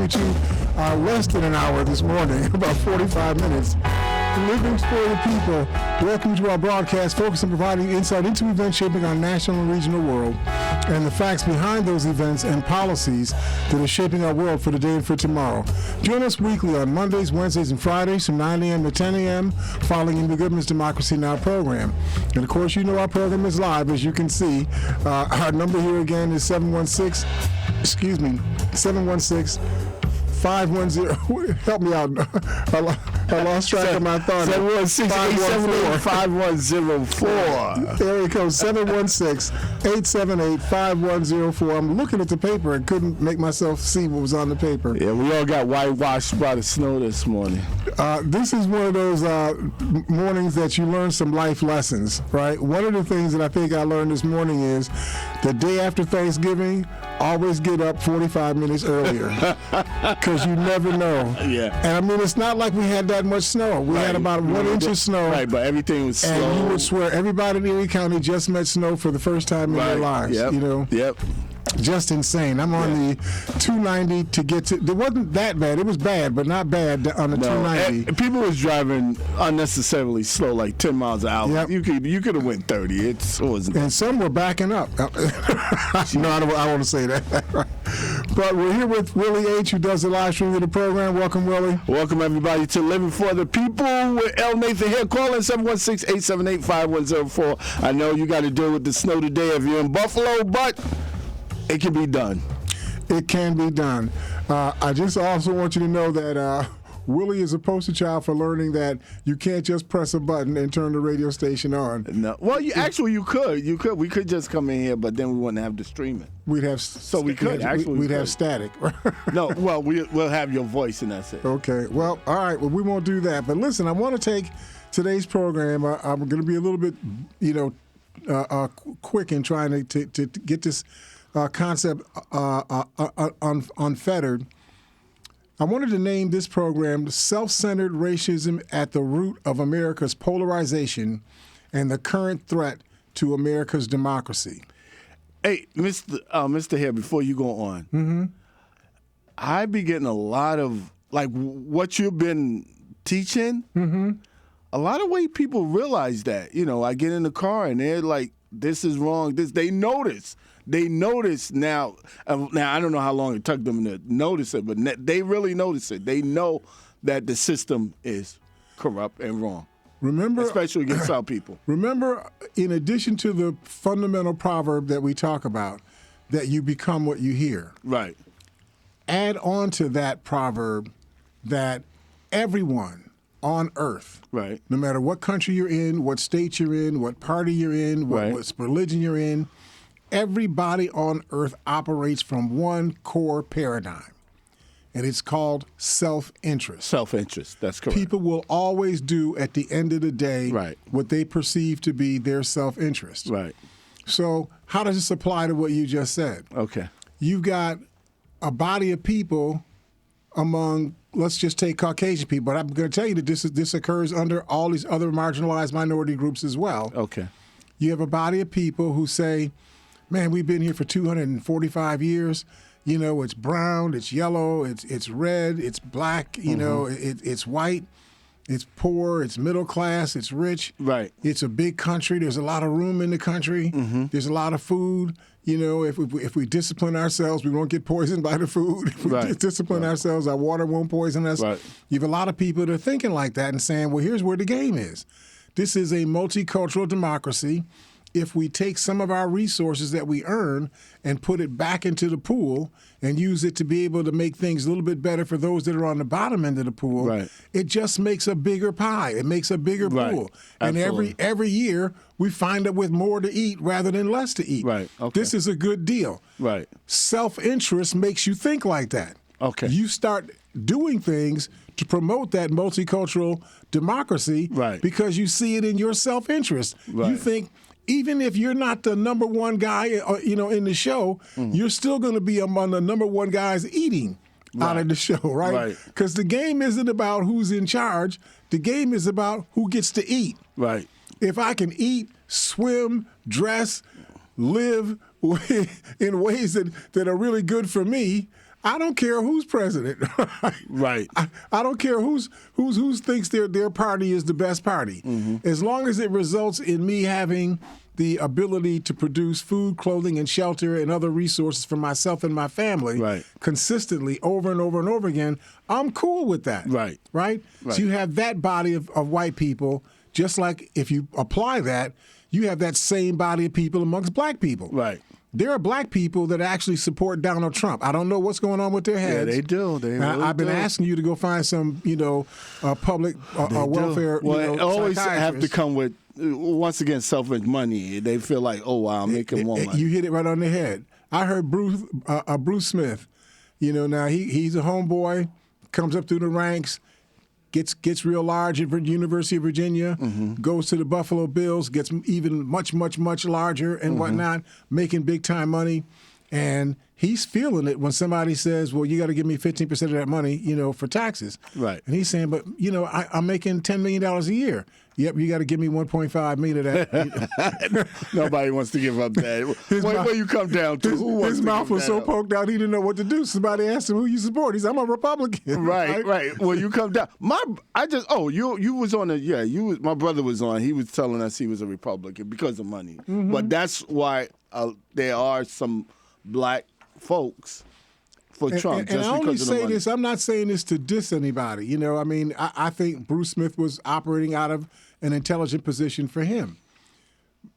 with you less than an hour this morning, about 45 minutes. Living for the people. Welcome to our broadcast, focused on providing insight into events shaping our national and regional world and the facts behind those events and policies that are shaping our world for today and for tomorrow. Join us weekly on Mondays, Wednesdays, and Fridays from 9 a.m. to 10 a.m. following in the Goodman's Democracy Now! Program. And of course, you know our program is live, as you can see. Our number here again is 716 510. Help me out. I lost track of my thought. 716-878-5104. There it goes. 716-878-5104. I'm looking at the paper and couldn't make myself see what was on the paper. Yeah, we all got whitewashed by the snow this morning. This is one of those mornings that you learn some life lessons, right? One of the things that I think I learned this morning is the day after Thanksgiving, always get up 45 minutes earlier because you never know. Yeah. And I mean, it's not like we had that much snow. We had about 1 inch of snow. Right, but everything was slow. And you would swear everybody in Erie County just met snow for the first time in their lives. Yep. You know? Yep. Just insane. I'm on the 290 to get to. It wasn't that bad. It was bad, but not bad on the 290. People was driving unnecessarily slow, like 10 miles an hour. Yep. You could have went 30. It wasn't. And some were backing up. No, I don't want to say that. But we're here with Willie H., who does the live stream of the program. Welcome, Willie. Welcome, everybody, to Living for the People with L. Nathan here. Calling 716-878-5104. I know you got to deal with the snow today if you're in Buffalo, but it can be done. It can be done. I just also want you to know that Willie is a poster child for learning that you can't just press a button and turn the radio station on. No. Well, you could. You could. We could just come in here, but then we wouldn't have the streaming. We'd have have static. No, well, we'll have your voice, and that's it. Okay. Well, all right. Well, we won't do that. But listen, I want to take today's program. I'm going to be a little bit, quick in trying to get this concept unfettered. I wanted to name this program Self-Centered Racism at the Root of America's Polarization and the Current Threat to America's Democracy. Hey, Mr. Hare, before you go on, I be getting a lot of, like, what you've been teaching, a lot of way people realize that. You know, I get in the car and they're like, this is wrong. They notice. They notice now. Now, I don't know how long it took them to notice it, but they really notice it. They know that the system is corrupt and wrong. Remember, especially against our people. Remember, in addition to the fundamental proverb that we talk about, that you become what you hear. Right. Add on to that proverb that everyone on earth, right, no matter what country you're in, what state you're in, what party you're in, what religion you're in, everybody on earth operates from one core paradigm, and it's called self-interest. Self-interest, that's correct. People will always do, at the end of the day, what they perceive to be their self-interest. Right. So how does this apply to what you just said? Okay. You've got a body of people among, let's just take Caucasian people, but I'm going to tell you that this occurs under all these other marginalized minority groups as well. Okay. You have a body of people who say, man, we've been here for 245 years. You know, it's brown, it's yellow, it's red, it's black, you know, it's white, it's poor, it's middle class, it's rich. Right. It's a big country. There's a lot of room in the country. There's a lot of food. You know, if we discipline ourselves, we won't get poisoned by the food. If we discipline ourselves, our water won't poison us. Right. You have a lot of people that are thinking like that and saying, well, here's where the game is. This is a multicultural democracy. If we take some of our resources that we earn and put it back into the pool and use it to be able to make things a little bit better for those that are on the bottom end of the pool, it just makes a bigger pie. It makes a bigger pool. And every year we find up with more to eat rather than less to eat. Right. Okay. This is a good deal. Right. Self-interest makes you think like that. Okay. You start doing things to promote that multicultural democracy because you see it in your self-interest. Right. You think, even if you're not the number one guy, in the show, you're still going to be among the number one guys eating out of the show, right? Because the game isn't about who's in charge. The game is about who gets to eat. Right. If I can eat, swim, dress, live in ways that are really good for me, I don't care who's president. Right. I don't care who's thinks their party is the best party. As long as it results in me having the ability to produce food, clothing, and shelter and other resources for myself and my family consistently over and over and over again, I'm cool with that. Right. Right? So you have that body of white people, just like if you apply that, you have that same body of people amongst black people. Right. There are black people that actually support Donald Trump. I don't know what's going on with their heads. Yeah, they do. I've been asking you to go find some, public welfare. Well, it always have to psychiatrists. come with, once again, selfish money. They feel like, oh, wow, I'm making more money. You hit it right on the head. I heard Bruce Smith. Now he's a homeboy, comes up through the ranks, gets real large at University of Virginia, goes to the Buffalo Bills, gets even much, much, much larger and whatnot, making big time money. And he's feeling it when somebody says, well, you got to give me 15% of that money, for taxes. Right. And he's saying, but, I'm making $10 million a year. Yep, you got to give me 1.5 million of that. Nobody wants to give up that. Where you come down to? Who wants his to mouth give was that so up? poked out he didn't know what to do. Somebody asked him who you support. He said, I'm a Republican. Right. Well, you come down. You was on my brother was on. He was telling us he was a Republican because of money. But that's why there are some black folks for Trump. And I only because of the say money. this, I'm not saying this to diss anybody. I think Bruce Smith was operating out of an intelligent position for him.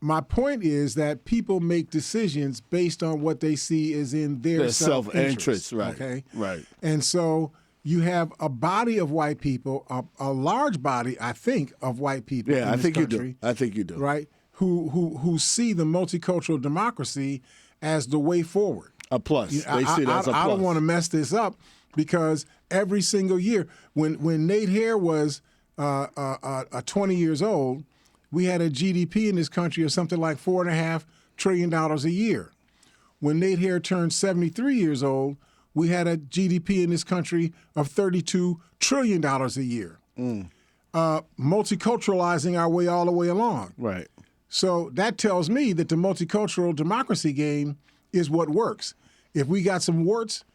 My point is that people make decisions based on what they see is in their self-interest. Right. Okay? Right. And so you have a body of white people, a large body, I think, of white people in this country. I think you do. Right? Who see the multicultural democracy as the way forward. A plus. They see it as a plus. I don't want to mess this up because every single year, when Nate Hare was 20 years old, we had a GDP in this country of something like $4.5 trillion a year. When Nate Hare turned 73 years old, we had a GDP in this country of $32 trillion a year. Multiculturalizing our way all the way along. Right. So that tells me that the multicultural democracy game is what works. If we got some warts,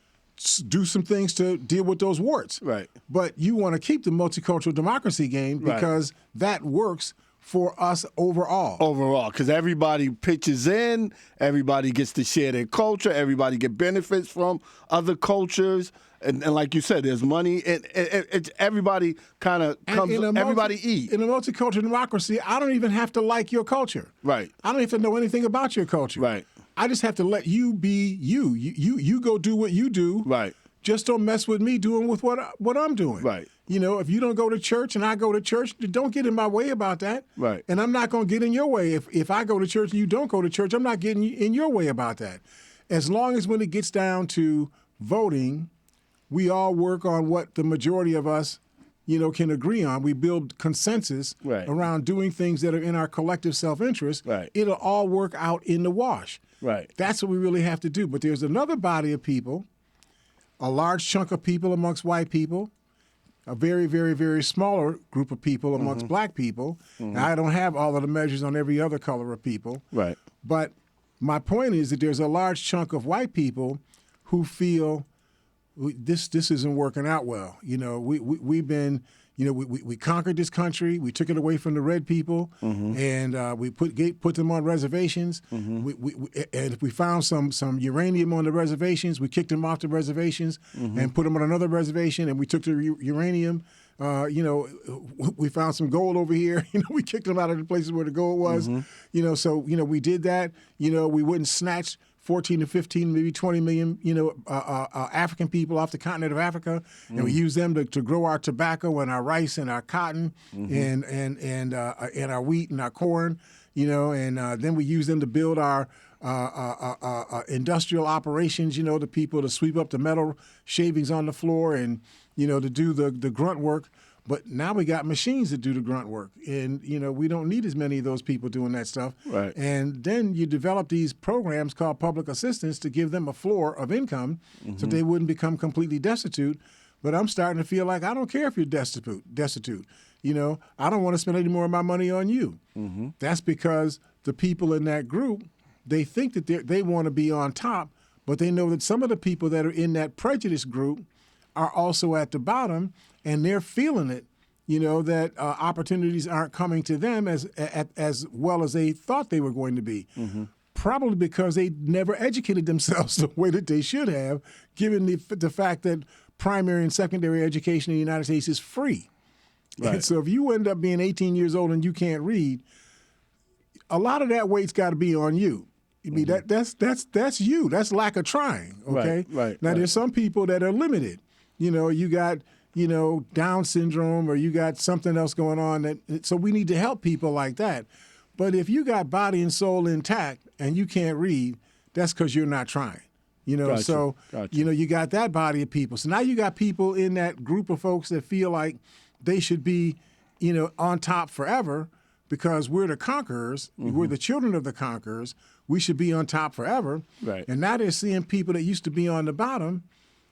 do some things to deal with those warts. Right. But you want to keep the multicultural democracy game because that works for us overall. Overall, because everybody pitches in, everybody gets to share their culture, everybody get benefits from other cultures. And like you said, there's money, and it's everybody kind of comes, everybody eat. In a multicultural democracy, I don't even have to like your culture. Right. I don't have to know anything about your culture. Right. I just have to let you be you. You go do what you do. Right. Just don't mess with me doing with what I'm doing. Right. If you don't go to church and I go to church, don't get in my way about that. Right. And I'm not going to get in your way. If I go to church and you don't go to church, I'm not getting in your way about that. As long as when it gets down to voting, we all work on what the majority of us, can agree on. We build consensus around doing things that are in our collective self-interest. Right. It'll all work out in the wash. Right. That's what we really have to do. But there's another body of people, a large chunk of people amongst white people, a very, very, very smaller group of people amongst black people. Now, I don't have all of the measures on every other color of people. Right. But my point is that there's a large chunk of white people who feel this isn't working out well. We've been, we conquered this country. We took it away from the red people, and we put them on reservations. And if we found some uranium on the reservations, we kicked them off the reservations and put them on another reservation. And we took the uranium. We found some gold over here. We kicked them out of the places where the gold was. So we did that. We wouldn't snatch 14 to 15, maybe 20 million, African people off the continent of Africa, and we use them to grow our tobacco and our rice and our cotton and our wheat and our corn, and then we use them to build our industrial operations, the people to sweep up the metal shavings on the floor and, to do the grunt work. But now we got machines that do the grunt work, and we don't need as many of those people doing that stuff. Right. And then you develop these programs called public assistance to give them a floor of income, so they wouldn't become completely destitute. But I'm starting to feel like I don't care if you're destitute. I don't want to spend any more of my money on you. That's because the people in that group, they think that they want to be on top, but they know that some of the people that are in that prejudice group are also at the bottom, and they're feeling it, that opportunities aren't coming to them as well as they thought they were going to be. Mm-hmm. Probably because they never educated themselves the way that they should have, given the fact that primary and secondary education in the United States is free. Right. And so if you end up being 18 years old and you can't read, a lot of that weight's got to be on you. I mean, that's you. That's lack of trying, okay? Right. Now, there's some people that are limited. You got, Down syndrome, or you got something else going on. So we need to help people like that. But if you got body and soul intact and you can't read, that's because you're not trying. Gotcha. So, Gotcha. You got that body of people. So now you got people in that group of folks that feel like they should be, on top forever because we're the conquerors. Mm-hmm. We're the children of the conquerors. We should be on top forever. Right. And now they're seeing people that used to be on the bottom,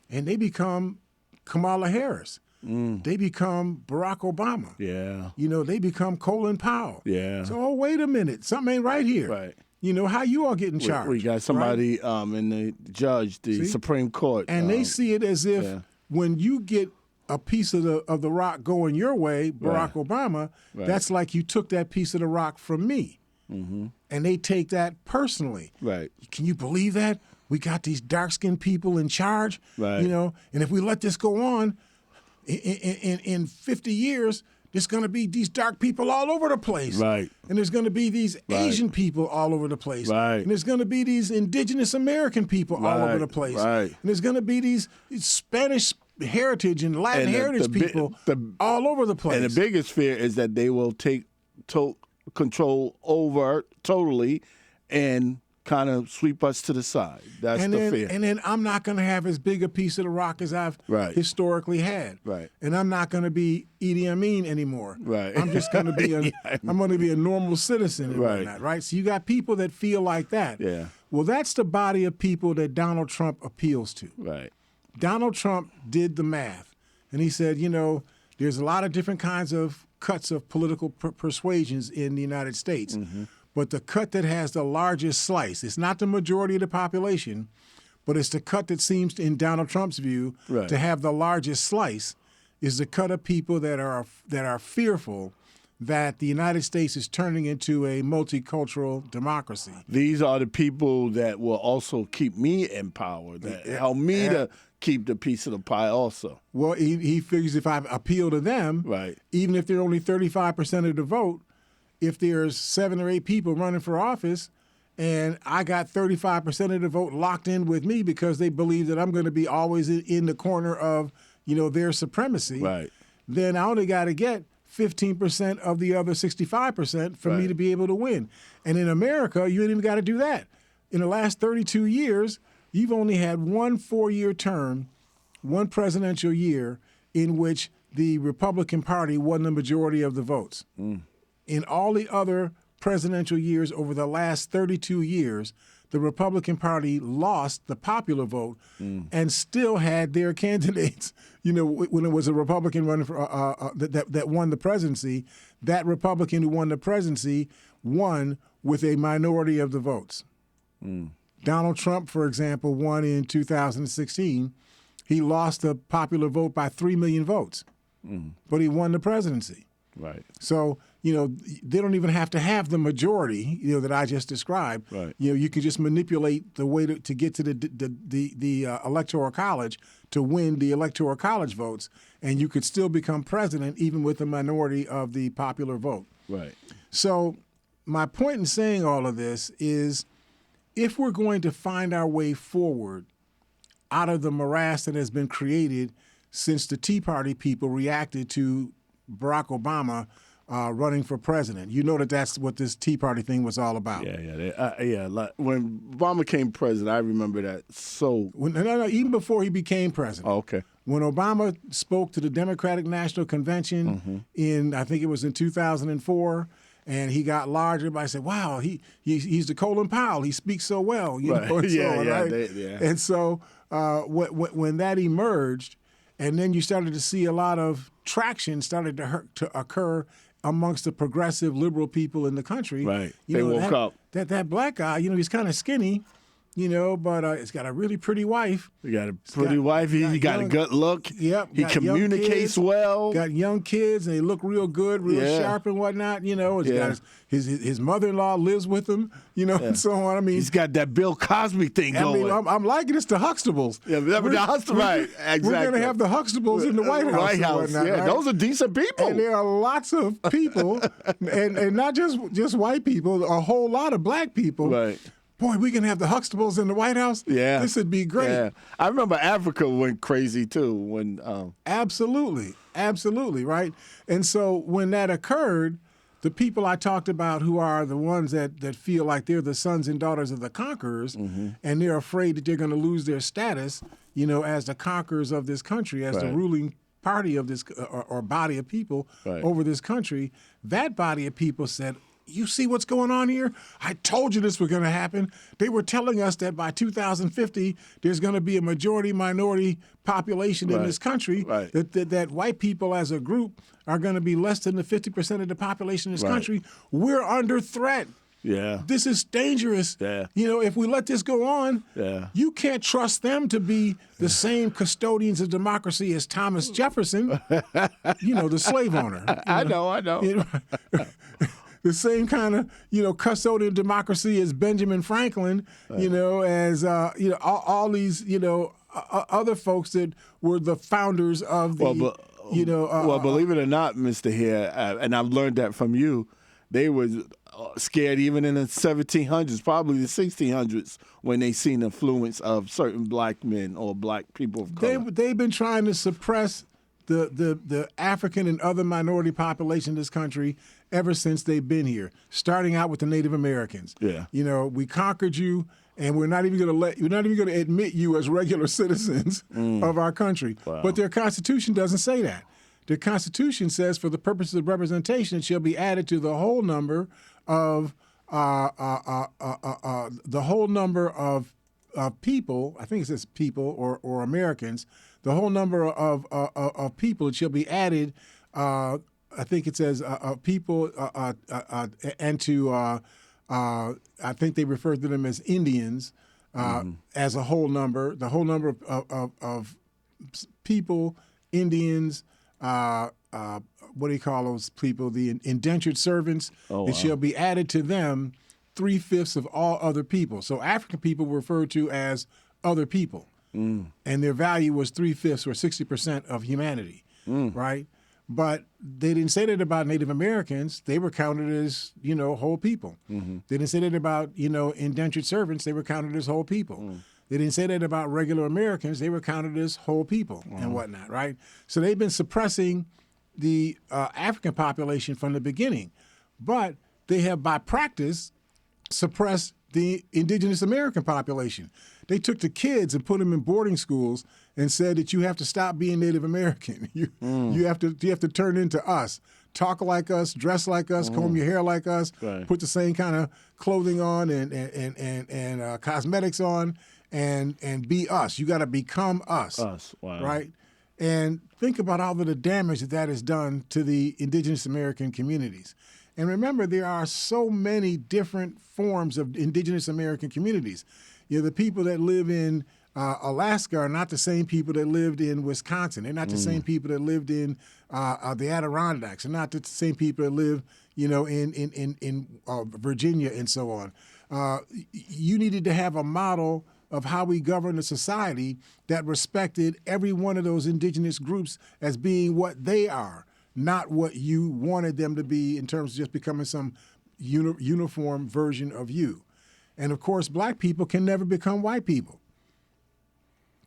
and they become Kamala Harris. They become Barack Obama. Yeah. They become Colin Powell. Yeah. So, wait a minute. Something ain't right here. Right. How you all getting charged? We got somebody in the judge, the Supreme Court. And they see it as if when you get a piece of the rock going your way, Barack Obama, that's like you took that piece of the rock from me. Mm-hmm. And they take that personally. Right. Can you believe that? We got these dark-skinned people in charge. Right. And if we let this go on, in 50 years, there's going to be these dark people all over the place. Right. And there's going to be these Asian people all over the place. Right. And there's going to be these indigenous American people all over the place. Right. And there's going to be these Spanish heritage and Latin heritage people all over the place. And the biggest fear is that they will take control over totally and kind of sweep us to the side. That's the fear. And then I'm not going to have as big a piece of the rock as I've historically had. Right. And I'm not going to be Idi Amin anymore. Right. I'm just going to be I'm going to be a normal citizen and whatnot, right? So you got people that feel like that. Yeah. Well, that's the body of people that Donald Trump appeals to. Right. Donald Trump did the math, and he said, there's a lot of different kinds of cuts of political persuasions in the United States. Mm-hmm. But the cut that has the largest slice, it's not the majority of the population, but it's the cut that seems, in Donald Trump's view, to have the largest slice, is the cut of people that are fearful that the United States is turning into a multicultural democracy. These are the people that will also keep me in power, that help me to keep the piece of the pie also. Well, he figures if I appeal to them, even if they're only 35% of the vote, if there's 7 or 8 people running for office and I got 35% of the vote locked in with me because they believe that I'm going to be always in the corner of, their supremacy, then I only got to get 15% of the other 65% for me to be able to win. And in America, you ain't even got to do that. In the last 32 years, you've only had one 4-year term, one presidential year, in which the Republican Party won the majority of the votes. In all the other presidential years over the last 32 years, the Republican Party lost the popular vote and still had their candidates. When it was a Republican running for that won the presidency, that Republican who won the presidency won with a minority of the votes. Donald Trump, for example, won in 2016. He lost the popular vote by 3 million votes, but he won the presidency. Right. So, they don't even have to have the majority, that I just described. Right. You can just manipulate the way to get to the Electoral College to win the Electoral College votes, and you could still become president even with a minority of the popular vote. Right. So my point in saying all of this is if we're going to find our way forward out of the morass that has been created since the Tea Party people reacted to Barack Obama running for president. That's what this Tea Party thing was all about. Like when Obama became president, I remember that. So even before he became president. Oh, okay. When Obama spoke to the Democratic National Convention in, I think it was in 2004, and he got larger. Everybody said, "Wow, he's the Colin Powell. He speaks so well." And so when that emerged, and then you started to see a lot of traction started to occur amongst the progressive liberal people in the country. Right. They woke up. That black guy, he's kind of skinny, but it's got a really pretty wife. You got a pretty wife. He got a good look. Yep. He communicates well. Got young kids, and they look real good, real sharp and whatnot. Got his mother-in-law lives with him, and so on. I mean, he's got that Bill Cosby thing going. I'm liking it's the Huxtables. Yeah, the Huxtables, right? Exactly. We're going to have the Huxtables in the White House. And whatnot, right? Those are decent people. And there are lots of people, and not just white people, a whole lot of black people. Right. Boy, we can have the Huxtables in the White House. Yeah, this would be great. Yeah. I remember Africa went crazy too when. Absolutely, right. And so when that occurred, the people I talked about, who are the ones that feel like they're the sons and daughters of the conquerors, and they're afraid that they're going to lose their status, as the conquerors of this country, as the ruling party of this or body of people over this country. That body of people said, you see what's going on here? I told you this was going to happen. They were telling us that by 2050, there's going to be a majority-minority population in this country, that white people as a group are going to be less than the 50% of the population in this country. We're under threat. Yeah. This is dangerous. Yeah. If we let this go on, you can't trust them to be the same custodians of democracy as Thomas Jefferson, the slave owner. I know. The same kind of, custodian democracy as Benjamin Franklin, as, all these, other folks that were the founders of the, believe it or not, Mr. Hare, and I've learned that from you, they were scared even in the 1700s, probably the 1600s, when they seen the influence of certain black men or black people of color. They've been trying to suppress the African and other minority population in this country ever since they've been here, starting out with the Native Americans. Yeah. We conquered you, and we're not even going to admit you as regular citizens of our country. Wow. But their Constitution doesn't say that. Their Constitution says, for the purposes of representation, it shall be added to the whole number of people. I think it says people or Americans. The whole number of people, it shall be added. I think it says people, and to I think they refer to them as Indians as a whole number. The whole number of people, Indians. What do you call those people? The indentured servants. Oh, wow. It shall be added to them 3/5 of all other people. So African people were referred to as other people. And their value was 3/5 or 60% of humanity, right? But they didn't say that about Native Americans. They were counted as, whole people. They didn't say that about, indentured servants. They were counted as whole people. They didn't say that about regular Americans. They were counted as whole people and whatnot, right? So they've been suppressing the African population from the beginning. But they have, by practice, suppressed the indigenous American population. They took the kids and put them in boarding schools and said that you have to stop being Native American. You have to turn into us, talk like us, dress like us, comb your hair like us, put the same kind of clothing on and cosmetics on, and be us. You got to become us. Us, wow. Right? And think about all of the damage that has done to the indigenous American communities. And remember, there are so many different forms of indigenous American communities. The people that live in Alaska are not the same people that lived in Wisconsin. They're not the same people that lived in the Adirondacks. They're not the same people that live, in Virginia and so on. You needed to have a model of how we govern a society that respected every one of those indigenous groups as being what they are, not what you wanted them to be in terms of just becoming some uniform version of you. And of course, black people can never become white people.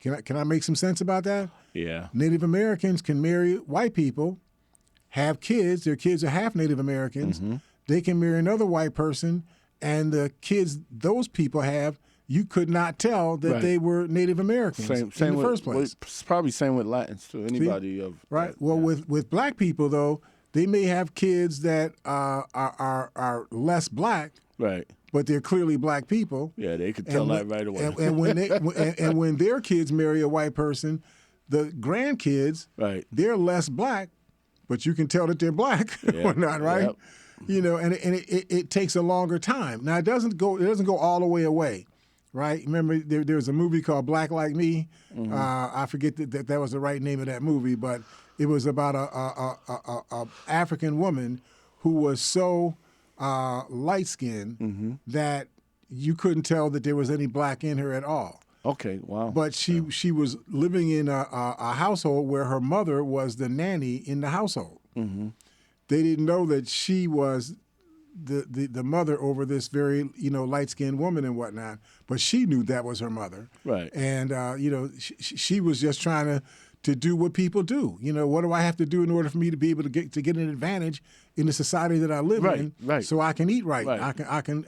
Can I make some sense about that? Yeah. Native Americans can marry white people, have kids. Their kids are half Native Americans. They can marry another white person, and the kids those people have, you could not tell that they were Native Americans in the first place. It's probably same with Latins too. Anybody of right. That, well, with black people though, they may have kids that are less black, right? But they're clearly black people. Yeah, they could tell that right away. And when their kids marry a white person, the grandkids, they're less black, but you can tell that they're black or not, right? Yep. And it takes a longer time. Now it doesn't go all the way away. right? Remember, there was a movie called Black Like Me. I forget that was the right name of that movie, but it was about a African woman who was so light-skinned that you couldn't tell that there was any black in her at all. Okay, wow. But she was living in a household where her mother was the nanny in the household. They didn't know that she was the mother over this very light-skinned woman and whatnot, but she knew that was her mother. Right. And she was just trying to do what people do. What do I have to do in order for me to be able to get an advantage in the society that I live in, so I can eat right, I can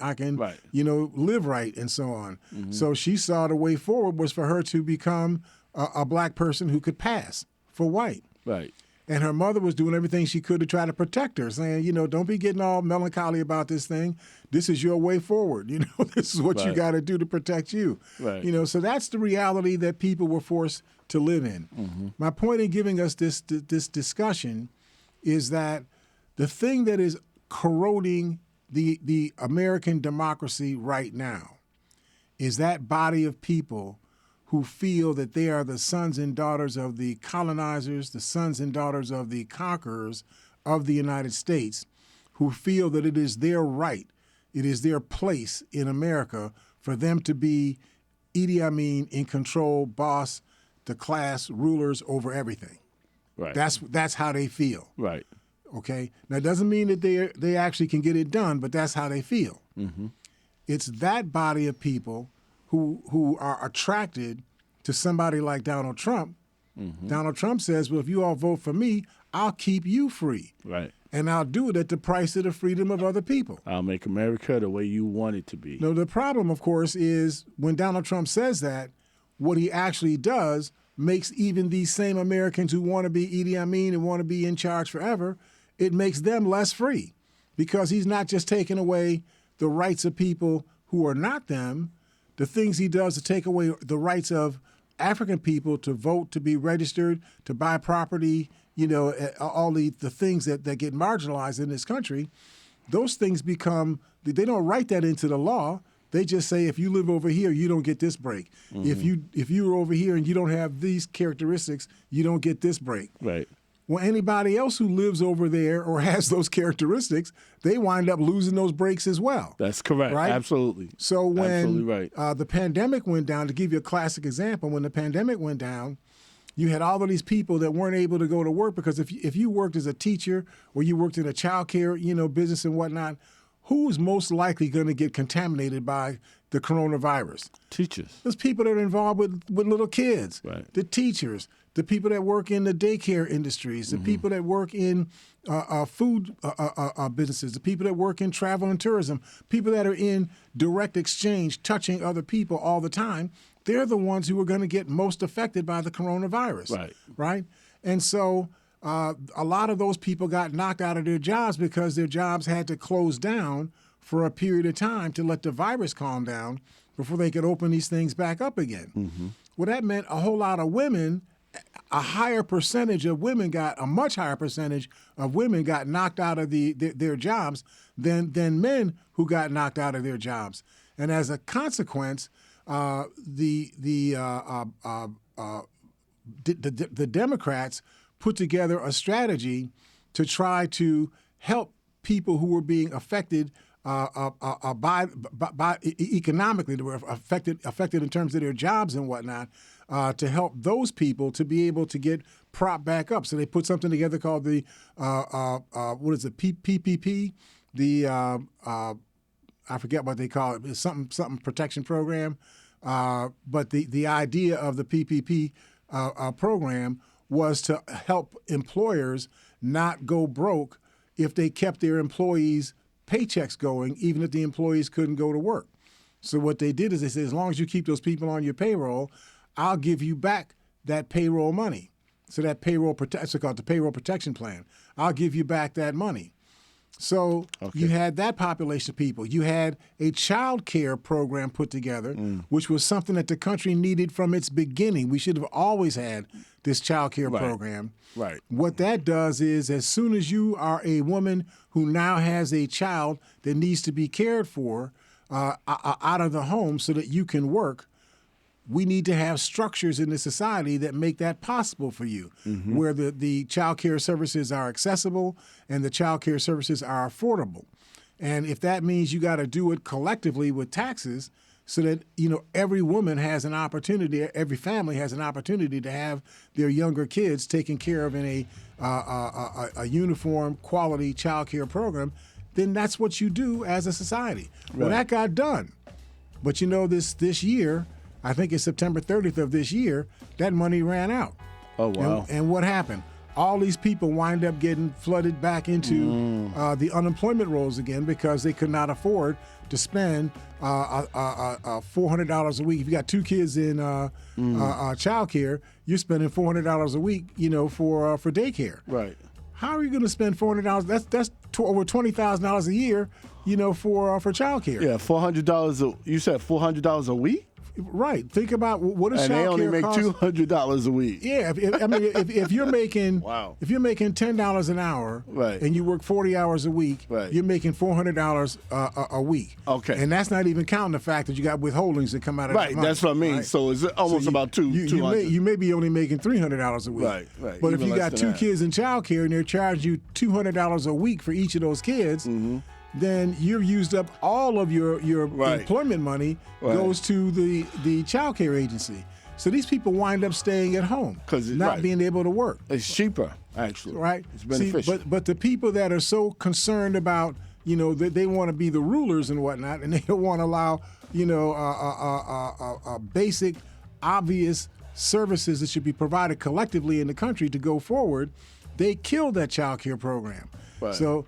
live right, and so on. So she saw the way forward was for her to become a black person who could pass for white. Right. And her mother was doing everything she could to try to protect her, saying, don't be getting all melancholy about this thing. This is your way forward. This is what you got to do to protect you. Right. So that's the reality that people were forced to live in. My point in giving us this discussion is that the thing that is corroding the American democracy right now is that body of people who feel that they are the sons and daughters of the colonizers, the sons and daughters of the conquerors of the United States, who feel that it is their right, it is their place in America for them to be Idi Amin in control, boss, the class, rulers over everything. Right. That's how they feel. Right. Okay? Now, it doesn't mean that they actually can get it done, but that's how they feel. It's that body of people who are attracted to somebody like Donald Trump. Donald Trump says, well, if you all vote for me, I'll keep you free. Right. And I'll do it at the price of the freedom of other people. I'll make America the way you want it to be. No, the problem, of course, is when Donald Trump says that, what he actually does makes even these same Americans who want to be Idi Amin and want to be in charge forever, it makes them less free, because he's not just taking away the rights of people who are not them. The things he does to take away the rights of African people to vote, to be registered, to buy property, all the things that get marginalized in this country, those things become, they don't write that into the law. They just say, if you live over here, you don't get this break. If you're over here and you don't have these characteristics, you don't get this break. Right. Well, anybody else who lives over there or has those characteristics, they wind up losing those breaks as well. That's correct. Right? Absolutely. So when Absolutely right. The pandemic went down, to give you a classic example, when the pandemic went down, you had all of these people that weren't able to go to work because if you worked as a teacher or you worked in a child care, business and whatnot, who's most likely going to get contaminated by the coronavirus? Teachers. Those people that are involved with little kids. Right. The teachers, the people that work in the daycare industries, the people that work in food businesses, the people that work in travel and tourism, people that are in direct exchange, touching other people all the time. They're the ones who are going to get most affected by the coronavirus. Right. Right? And so a lot of those people got knocked out of their jobs because their jobs had to close down for a period of time to let the virus calm down before they could open these things back up again. Well, that meant a whole lot of women, a much higher percentage of women got knocked out of their jobs than men who got knocked out of their jobs. And as a consequence, the Democrats put together a strategy to try to help people who were being affected by economically, that were affected in terms of their jobs and whatnot, to help those people to be able to get propped back up. So they put something together called the PPP, I forget what they call it. It's something protection program. But the idea of the PPP program was to help employers not go broke if they kept their employees' paychecks going, even if the employees couldn't go to work. So what they did is they said, as long as you keep those people on your payroll, I'll give you back that payroll money. So that it's called the payroll protection plan. I'll give you back that money. So you had that population of people. You had a child care program put together, which was something that the country needed from its beginning. We should have always had this child care program. Right. What that does is, as soon as you are a woman who now has a child that needs to be cared for, out of the home so that you can work, we need to have structures in the society that make that possible for you, where the child care services are accessible and the child care services are affordable. And if that means you got to do it collectively with taxes so that, every woman has an opportunity, every family has an opportunity to have their younger kids taken care of in a uniform quality child care program, then that's what you do as a society. Right. Well, that got done. But this year, I think it's September 30th of this year, that money ran out. Oh, wow. And what happened? All these people wind up getting flooded back into the unemployment rolls again because they could not afford to spend $400 a week. If you got 2 kids in child care, you're spending $400 a week, for daycare. Right. How are you going to spend $400? That's over $20,000 a year, for child care. Yeah, $400. You said $400 a week? Right. Think about what is and child care cost. And they only make $200 a week. Yeah. If you're making wow. if you're making $10 an hour, right. and you work 40 hours a week, right. you're making $400 a week. Okay. And that's not even counting the fact that you got withholdings that come out of right. that money. That's what I mean. Right? So it's almost about $200. You may be only making $300 a week. Right. Right. But even if you got 2 kids in child care and they're charging you $200 a week for each of those kids. Then you've used up all of your right. employment money goes to the child care agency. So these people wind up staying at home, not being able to work. It's cheaper, actually. Right. It's beneficial. But the people that are so concerned about, that they want to be the rulers and whatnot, and they don't want to allow, basic, obvious services that should be provided collectively in the country to go forward, they killed that child care program. Right. So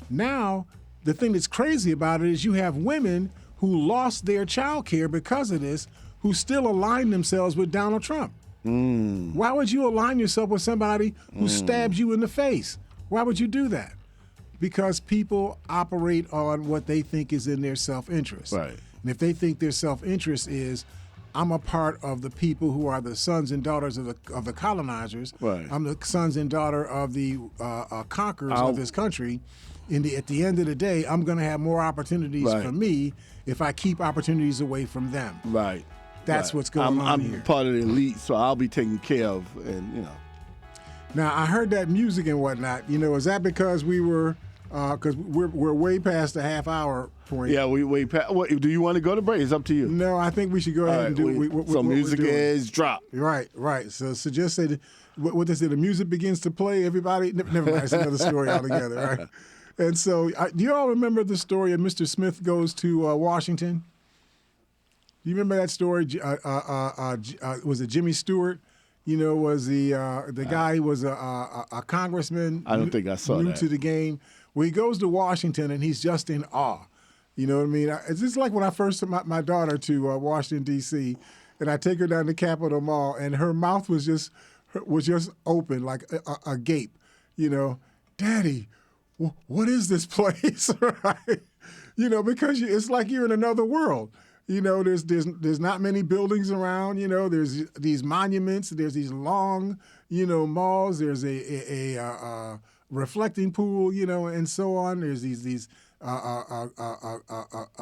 now the thing that's crazy about it is you have women who lost their child care because of this, who still align themselves with Donald Trump. Why would you align yourself with somebody who stabs you in the face? Why would you do that? Because people operate on what they think is in their self-interest. Right. And if they think their self-interest is, I'm a part of the people who are the sons and daughters of the colonizers. Right. I'm the sons and daughter of the conquerors of this country. At the end of the day, I'm going to have more opportunities for me if I keep opportunities away from them. Right. That's what's going on here. I'm part of the elite, so I'll be taken care of, and Now, I heard that music and whatnot. Is that because we were, because we're way past the half-hour point? Yeah, we way past. What, do you want to go to break? It's up to you. No, I think we should go ahead and do what so music is drop. Right. So just say what they say. The music begins to play. Everybody. Never mind. It's another story altogether. Right. And so, do you all remember the story of Mr. Smith goes to Washington? Do you remember that story? Was it Jimmy Stewart? Was the guy who was a congressman? I don't think I saw new that. to the game. Well, he goes to Washington and he's just in awe. You know what I mean? It's just like when I first took my daughter to Washington D.C. and I take her down to Capitol Mall and her mouth was just open like a gape. Daddy, what is this place? Right? Because it's like you're in another world. There's not many buildings around. There's these monuments. There's these long, malls. There's a reflecting pool, and so on. There's these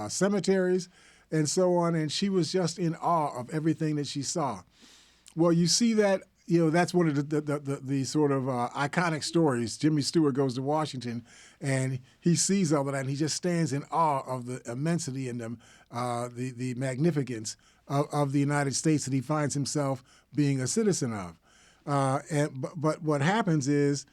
cemeteries and so on. And she was just in awe of everything that she saw. Well, you see that. That's one of the sort of iconic stories. Jimmy Stewart goes to Washington, and he sees all of that, and he just stands in awe of the immensity and the magnificence of the United States that he finds himself being a citizen of. But what happens is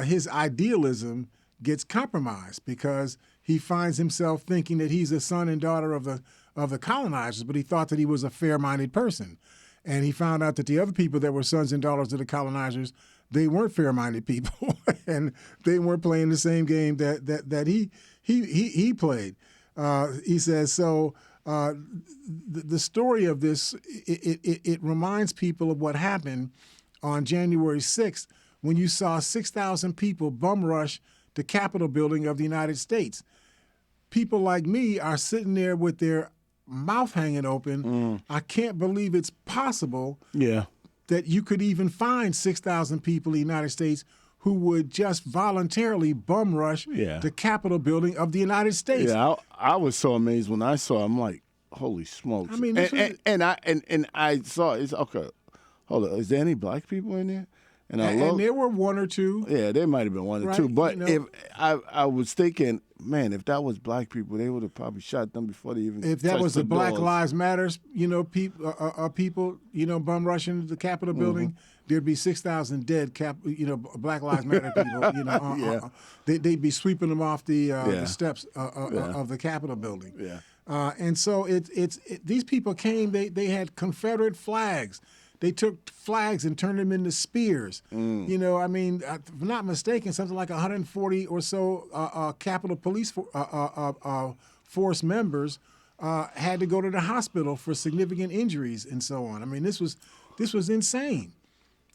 his idealism gets compromised because he finds himself thinking that he's a son and daughter of the colonizers, but he thought that he was a fair-minded person. And he found out that the other people that were sons and daughters of the colonizers, they weren't fair-minded people, and they weren't playing the same game that he played. He says so. The story of this it reminds people of what happened on January 6th when you saw 6,000 people bum rush the Capitol building of the United States. People like me are sitting there with their mouth hanging open. I can't believe it's possible that you could even find 6,000 people in the United States who would just voluntarily bum rush the Capitol building of the United States. Yeah, I was so amazed when I saw it. I'm like, holy smokes. I mean, and I saw it's okay. Hold on, is there any black people in there? And there were one or two. Yeah, there might have been one or two. But if I was thinking, man, if that was black people, they would have probably shot them before they even. If that touched was the the Black doors. Lives Matters, people, bum rushing the Capitol building, there'd be 6,000 dead Black Lives Matter people. They'd be sweeping them off the steps of the Capitol building. Yeah. And so these people came. They had Confederate flags. They took flags and turned them into spears. If I'm not mistaken, something like 140 or so Capitol Police Force members had to go to the hospital for significant injuries and so on. I mean, this was insane,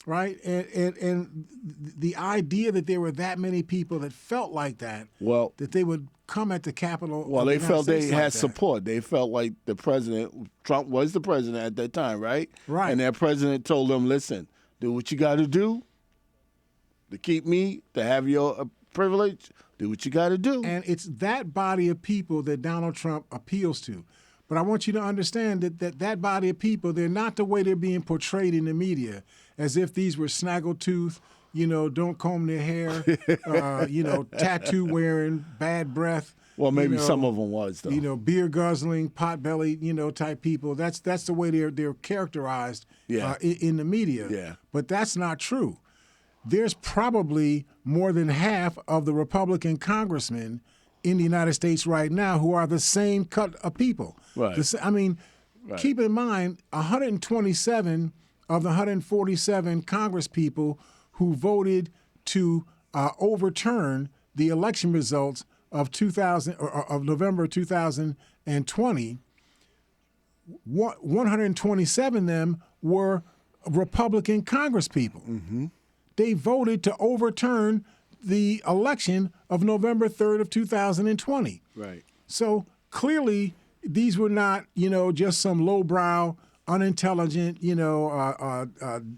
right? And the idea that there were that many people that felt like that, that they would come at the Capitol. Well, they felt they had like support. They felt like the president, Trump was the president at that time, right? Right. And their president told them, listen, do what you got to do to keep me, to have your privilege, do what you got to do. And it's that body of people that Donald Trump appeals to. But I want you to understand that body of people, they're not the way they're being portrayed in the media, as if these were snaggletooth, don't comb their hair, tattoo wearing, bad breath. Well, maybe some of them was, though. Beer guzzling, pot belly, type people. That's the way they're characterized in the media. Yeah. But that's not true. There's probably more than half of the Republican congressmen in the United States right now who are the same cut of people. Right. Keep in mind, 127 of the 147 Congress people who voted to overturn the election results of November 2020, 127 of them were Republican Congress people. Mm-hmm. They voted to overturn the election of November 3rd of 2020. Right. So clearly, these were not, just some lowbrow, unintelligent,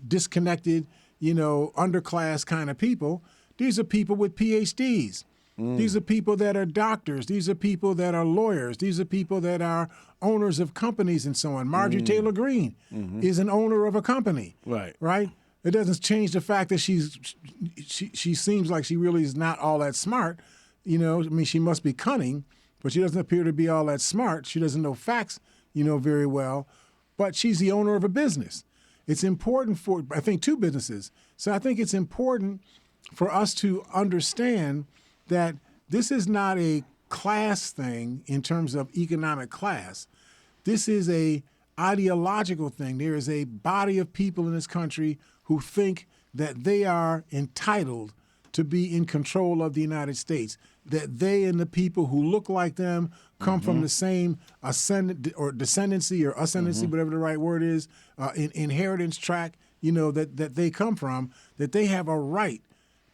disconnected, underclass kind of people. These are people with PhDs. These are people that are doctors. These are people that are lawyers. These are people that are owners of companies and so on. Marjorie Taylor Greene is an owner of a company. Right. Right? It doesn't change the fact that she seems like she really is not all that smart. She must be cunning, but she doesn't appear to be all that smart. She doesn't know facts, very well. But she's the owner of a business. It's important for, I think, two businesses. So I think it's important for us to understand that this is not a class thing in terms of economic class. This is a ideological thing. There is a body of people in this country who think that they are entitled to be in control of the United States, that they and the people who look like them come from the same ascendancy or ascendancy, whatever the right word is, inheritance track, that they come from, that they have a right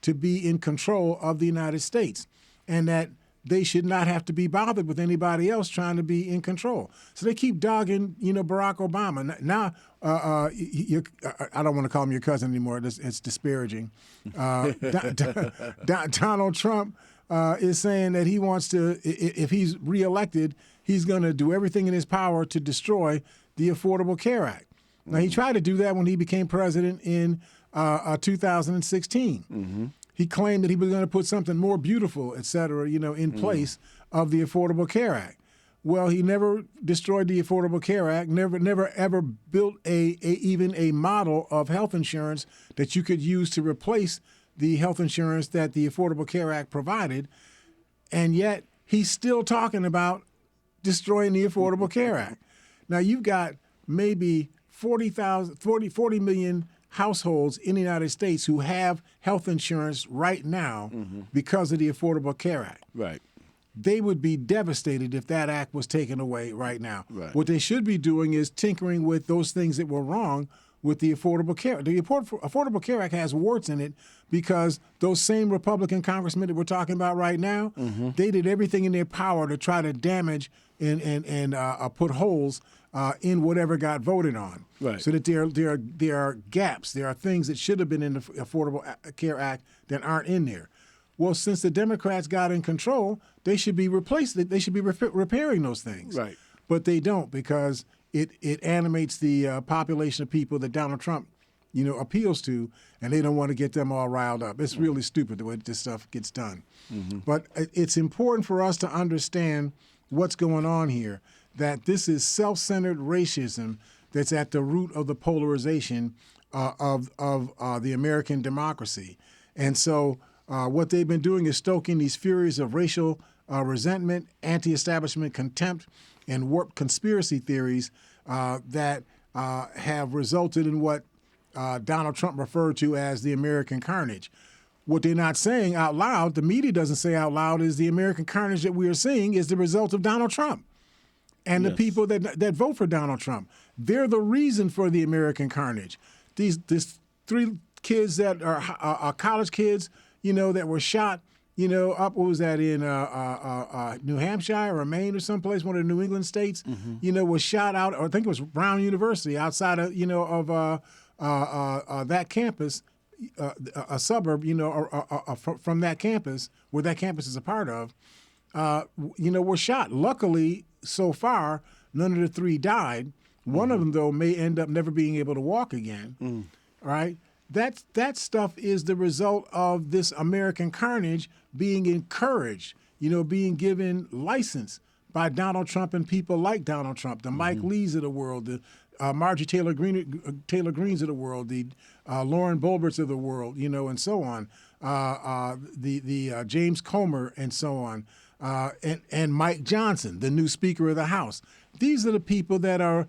to be in control of the United States, and that they should not have to be bothered with anybody else trying to be in control. So they keep dogging, Barack Obama. Now, I don't want to call him your cousin anymore. It's disparaging. Donald Trump is saying that he wants to, if he's reelected, he's going to do everything in his power to destroy the Affordable Care Act. Now, he tried to do that when he became president in 2016. He claimed that he was going to put something more beautiful, et cetera, in place of the Affordable Care Act. Well, he never destroyed the Affordable Care Act, never ever built even a model of health insurance that you could use to replace the health insurance that the Affordable Care Act provided. And yet he's still talking about destroying the Affordable Care Act. Now, you've got maybe 40 million households in the United States who have health insurance right now because of the Affordable Care Act. Right. They would be devastated if that act was taken away right now. Right. What they should be doing is tinkering with those things that were wrong with the Affordable Care. The Affordable Care Act has warts in it because those same Republican congressmen that we're talking about right now, they did everything in their power to try to damage and put holes in whatever got voted on. Right. So that there are gaps. There are things that should have been in the Affordable Care Act that aren't in there. Well, since the Democrats got in control, they should be replaced. They should be repairing those things. Right. But they don't, because it animates the population of people that Donald Trump, appeals to, and they don't want to get them all riled up. It's really stupid the way this stuff gets done. Mm-hmm. But it's important for us to understand what's going on here, that this is self-centered racism that's at the root of the polarization of the American democracy. And so what they've been doing is stoking these furies of racial resentment, anti-establishment contempt, and warped conspiracy theories that have resulted in what Donald Trump referred to as the American carnage. What they're not saying out loud, the media doesn't say out loud, is the American carnage that we are seeing is the result of Donald Trump and the people that vote for Donald Trump. They're the reason for the American carnage. These 3 kids that are college kids, that were shot, up, what was that, in New Hampshire or Maine or someplace, one of the New England states, was shot out, or I think it was Brown University, outside of, that campus, a suburb, from that campus, where that campus is a part of, were shot. Luckily, so far, none of the 3 died. One of them, though, may end up never being able to walk again, right? That stuff is the result of this American carnage being encouraged, being given license by Donald Trump and people like Donald Trump, the Mike Lees of the world, the Marjorie Taylor Greens of the world, the Lauren Boeberts of the world, and so on, the James Comer and so on, and Mike Johnson, the new Speaker of the House. These are the people that are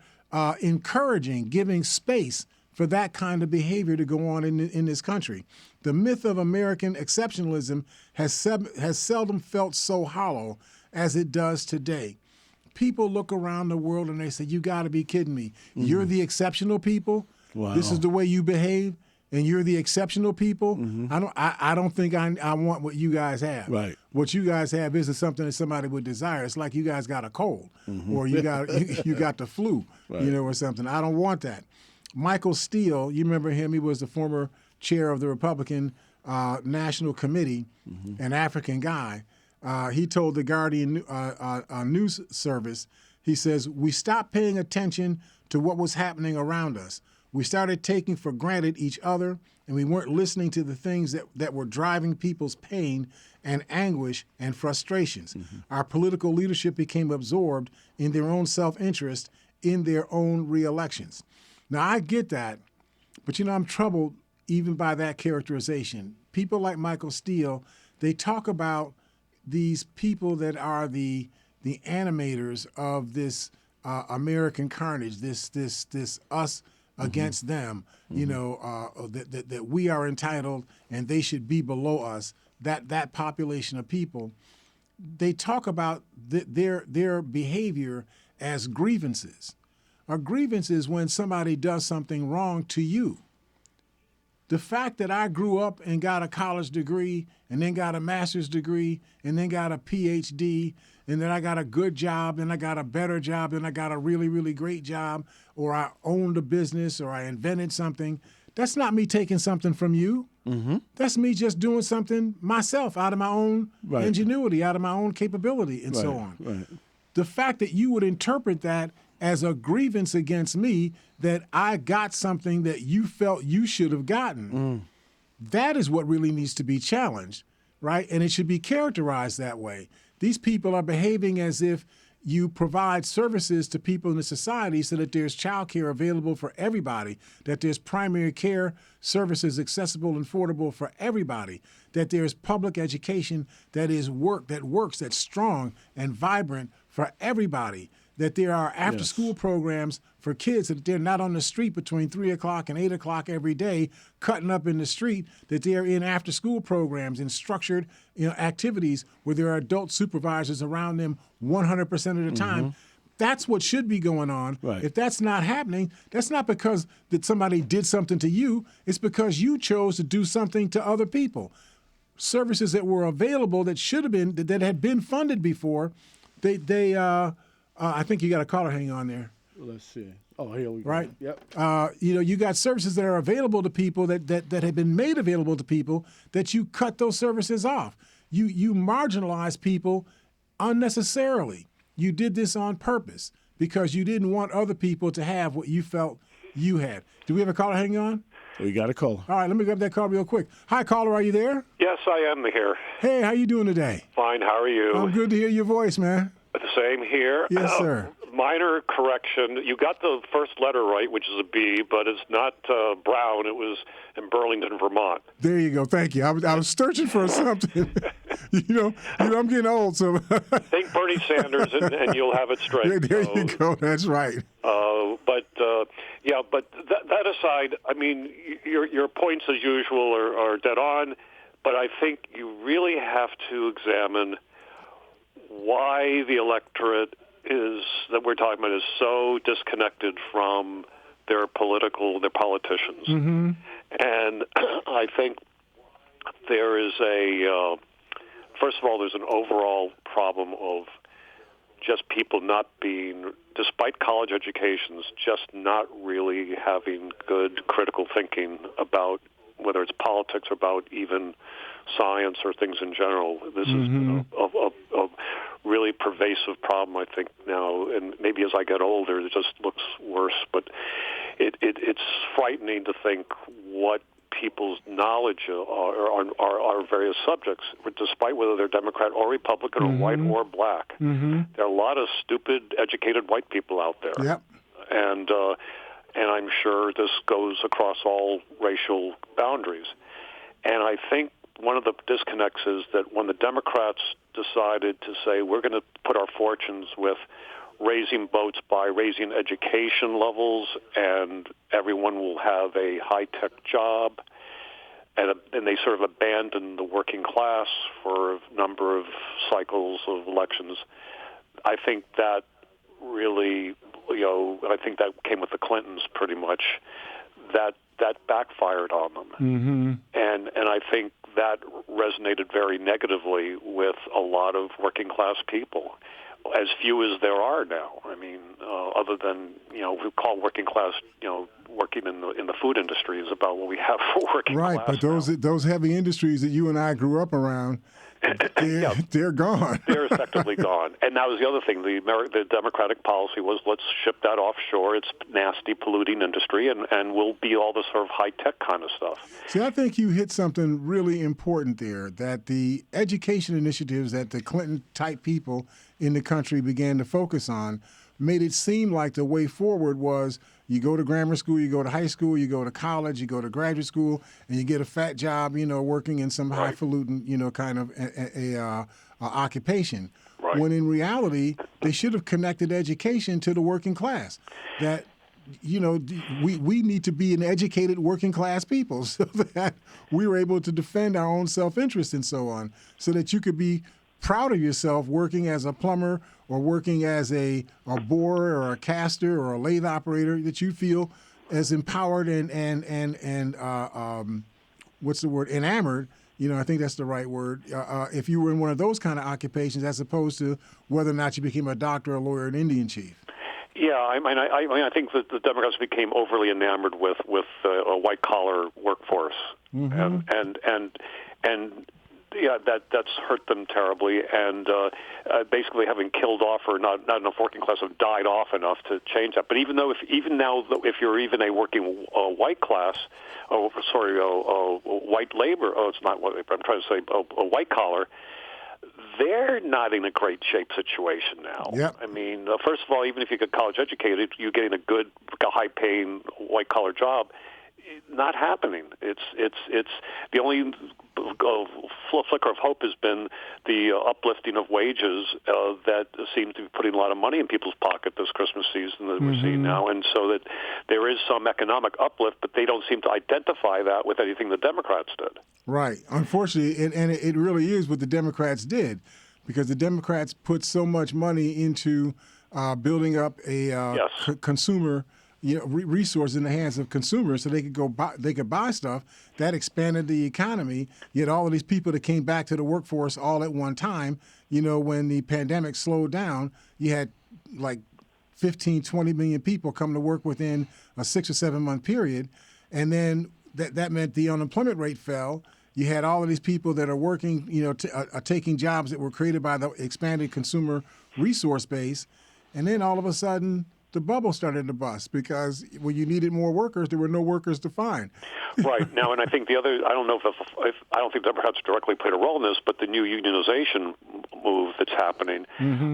encouraging, giving space for that kind of behavior to go on in this country. The myth of American exceptionalism has seldom felt so hollow as it does today. People look around the world and they say, "You got to be kidding me. You're the exceptional people? Wow. This is the way you behave, and you're the exceptional people? I don't think I want what you guys have. Right. What you guys have isn't something that somebody would desire. It's like you guys got a cold, or you got the flu, right. Or something. I don't want that." Michael Steele, you remember him? He was the former chair of the Republican National Committee, an African guy. He told the Guardian news service, he says, "We stopped paying attention to what was happening around us. We started taking for granted each other, and we weren't listening to the things that were driving people's pain and anguish and frustrations. Our political leadership became absorbed in their own self-interest, in their own re-elections." Now, I get that, but, I'm troubled even by that characterization. People like Michael Steele, they talk about these people that are the animators of this American carnage, this us against them, that we are entitled and they should be below us, that population of people. They talk about their behavior as grievances. A grievance is when somebody does something wrong to you. The fact that I grew up and got a college degree and then got a master's degree and then got a PhD and then I got a good job and I got a better job and I got a really, really great job, or I owned a business or I invented something, that's not me taking something from you. That's me just doing something myself out of my own ingenuity, out of my own capability, and so on. Right. The fact that you would interpret that as a grievance against me, that I got something that you felt you should have gotten, that is what really needs to be challenged, right? And it should be characterized that way. These people are behaving as if you provide services to people in the society so that there's child care available for everybody, that there's primary care services accessible and affordable for everybody, that there's public education that works, that's strong and vibrant for everybody, that there are after-school programs for kids, that they're not on the street between 3 o'clock and 8 o'clock every day, cutting up in the street, that they're in after-school programs and structured activities where there are adult supervisors around them 100% of the time. That's what should be going on. Right. If that's not happening, that's not because that somebody did something to you. It's because you chose to do something to other people. Services that were available that should have been, that had been funded before, I think you got a caller hanging on there. Let's see. Oh, here we go. Right? Yep. You got services that are available to people that have been made available to people that you cut those services off. You marginalize people unnecessarily. You did this on purpose because you didn't want other people to have what you felt you had. Do we have a caller hanging on? We got a caller. All right, let me grab that call real quick. Hi, caller, are you there? Yes, I am here. Hey, how you doing today? Fine, how are you? I'm good to hear your voice, man. The same here. Yes, sir. Minor correction. You got the first letter right, which is a B, but it's not Brown. It was in Burlington, Vermont. There you go. Thank you. I was searching for something. I'm getting old, so. Think Bernie Sanders, and you'll have it straight. Yeah, there you go. That's right. But that aside, I mean, your points as usual are dead on, but I think you really have to examine why the electorate that we're talking about is so disconnected from their politicians. Mm-hmm. And I think there is first of all, there's an overall problem of just people not being, despite college educations, just not really having good critical thinking about whether it's politics or about even science or things in general. This is a really pervasive problem, I think, now. And maybe as I get older, it just looks worse. But it's frightening to think what people's knowledge are various subjects, despite whether they're Democrat or Republican or white or black. Mm-hmm. There are a lot of stupid, educated white people out there. Yep. And I'm sure this goes across all racial boundaries. And I think one of the disconnects is that when the Democrats decided to say we're going to put our fortunes with raising votes by raising education levels and everyone will have a high-tech job, and they sort of abandoned the working class for a number of cycles of elections, I think that really, I think that came with the Clintons pretty much, that backfired on them. Mm-hmm. And I think that resonated very negatively with a lot of working class people, as few as there are now. I mean, other than we call working class, working in the food industry is about what we have for working class. Right, but those heavy industries that you and I grew up around, they're gone. They're effectively gone. And that was the other thing. The Democratic policy was, let's ship that offshore. It's nasty, polluting industry, and we'll be all this sort of high-tech kind of stuff. See, I think you hit something really important there, that the education initiatives that the Clinton-type people in the country began to focus on made it seem like the way forward was you go to grammar school, you go to high school, you go to college, you go to graduate school, and you get a fat job, working in some highfalutin, kind of occupation. Right. When in reality, they should have connected education to the working class. That, we need to be an educated working class people so that we were able to defend our own self-interest and so on, so that you could be proud of yourself working as a plumber or working as a borer or a caster or a lathe operator, that you feel as empowered and what's the word, enamored, I think that's the right word, if you were in one of those kind of occupations as opposed to whether or not you became a doctor, a lawyer, an Indian chief. Yeah, I think that the Democrats became overly enamored with a white collar workforce, and yeah, that's hurt them terribly, and basically having killed off, or not enough working class have died off enough to change that. But even now, if you're even a working white class, white labor, it's not what I'm trying to say, a white collar, they're not in a great shape situation now. Yep. I mean, first of all, even if you get college educated, you're getting a good, high-paying white collar job. Not happening. It's the only flicker of hope has been the uplifting of wages that seem to be putting a lot of money in people's pocket this Christmas season that we're seeing now, and so that there is some economic uplift, but they don't seem to identify that with anything the Democrats did. Right. Unfortunately, and it really is what the Democrats did, because the Democrats put so much money into building up a consumer resources in the hands of consumers, so they could buy stuff. That expanded the economy. Yet all of these people that came back to the workforce all at one time, when the pandemic slowed down, you had like 15, 20 million people come to work within a 6 or 7 month period. And then that meant the unemployment rate fell. You had all of these people that are working, taking jobs that were created by the expanded consumer resource base. And then all of a sudden, the bubble started to bust because when you needed more workers, there were no workers to find. Right. Now, and I think the other, I don't know if I don't think Democrats directly played a role in this, but the new unionization move that's happening,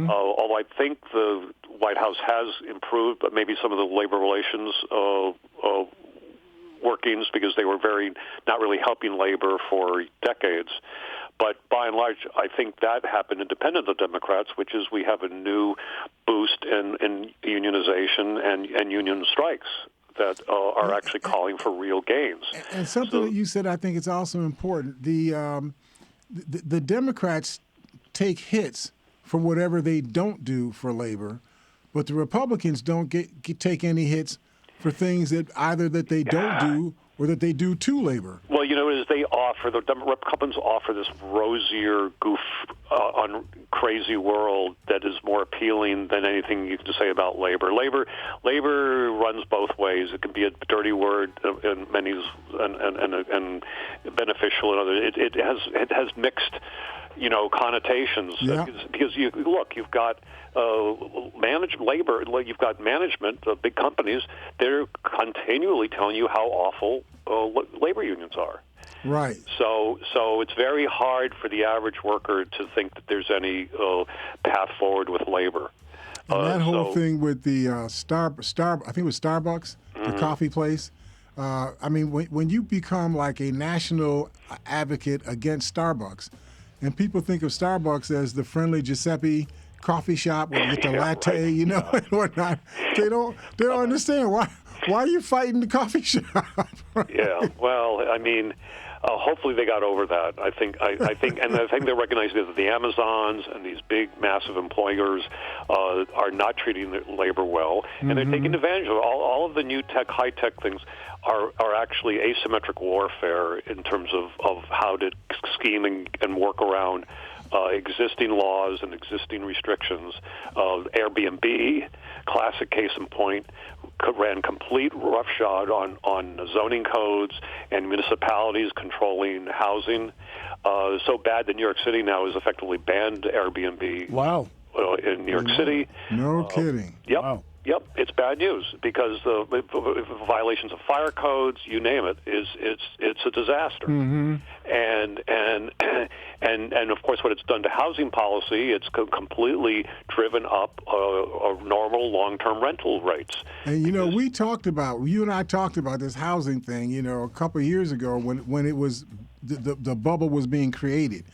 although I think the White House has improved, but maybe some of the labor relations workings because they were not really helping labor for decades. But by and large, I think that happened independent of the Democrats, which is we have a new boost in unionization and union strikes that are actually calling for real gains. And something that you said, I think it's also important. The Democrats take hits for whatever they don't do for labor, but the Republicans don't take any hits for things that either that they don't do or that they do to labor. Well, the Republicans offer this rosier, on crazy world that is more appealing than anything you can say about labor. Labor runs both ways. It can be a dirty word in many and beneficial in others. It has mixed, connotations. Yeah. Because you've got labor. You've got management of big companies. They're continually telling you how awful labor unions are. Right. So it's very hard for the average worker to think that there's any path forward with labor. And that whole thing with the I think it was Starbucks, the coffee place. When you become like a national advocate against Starbucks, and people think of Starbucks as the friendly Giuseppe coffee shop where you get the latte, and whatnot. They don't understand why are you fighting the coffee shop? Yeah. Well, hopefully they got over that. I think they recognize that the Amazons and these big, massive employers are not treating their labor well, and they're taking advantage of it. All of the new high tech things are actually asymmetric warfare in terms of how to scheme and work around existing laws and existing restrictions. Airbnb, classic case in point, ran complete roughshod on zoning codes and municipalities controlling housing. So bad that New York City now has effectively banned Airbnb. Wow. In New York City. No kidding. Yep. Wow. Yep, it's bad news because the violations of fire codes, you name it, it's a disaster. And of course, what it's done to housing policy, it's completely driven up normal long-term rental rates. And you and I talked about this housing thing, a couple of years ago when it was the bubble was being created.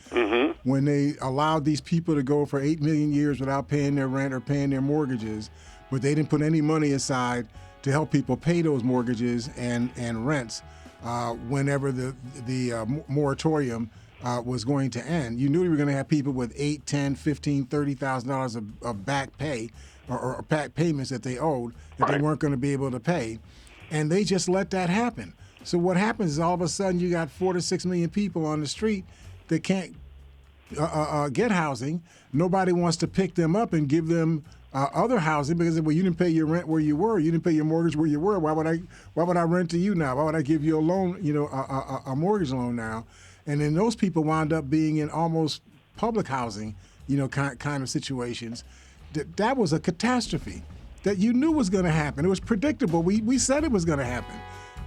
When they allowed these people to go for 8 million years without paying their rent or paying their mortgages. But they didn't put any money aside to help people pay those mortgages and rents whenever the moratorium was going to end. You knew you were going to have people with $8, $10, $15, $30,000 of back pay or back payments that they owed that they weren't going to be able to pay, and they just let that happen. So what happens is all of a sudden you got 4 to 6 million people on the street that can't get housing. Nobody wants to pick them up and give them other housing because you didn't pay your rent where you were, you didn't pay your mortgage where you were. Why would I rent to you now? Why would I give you a loan, a mortgage loan now? And then those people wound up being in almost public housing, kind of situations. That was a catastrophe that you knew was going to happen. It was predictable. We said it was going to happen.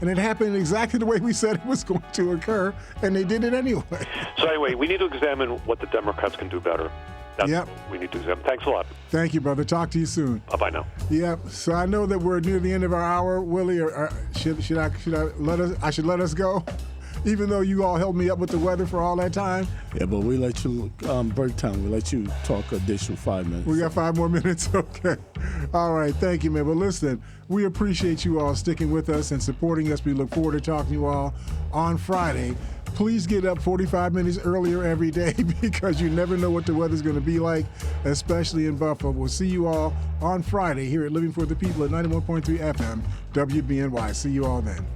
And it happened exactly the way we said it was going to occur, and they did it anyway. So anyway, we need to examine what the Democrats can do better. That's what we need to examine. Thanks a lot. Thank you, brother. Talk to you soon. Bye-bye now. Yep. So I know that we're near the end of our hour, Willie. Or should I let us go? Even though you all held me up with the weather for all that time. Yeah, but we let you break time. We let you talk additional 5 minutes. We got 5 more minutes. Okay. All right. Thank you, man. But listen, we appreciate you all sticking with us and supporting us. We look forward to talking to you all on Friday. Please get up 45 minutes earlier every day because you never know what the weather's going to be like, especially in Buffalo. We'll see you all on Friday here at Living for the People at 91.3 FM, WBNY. See you all then.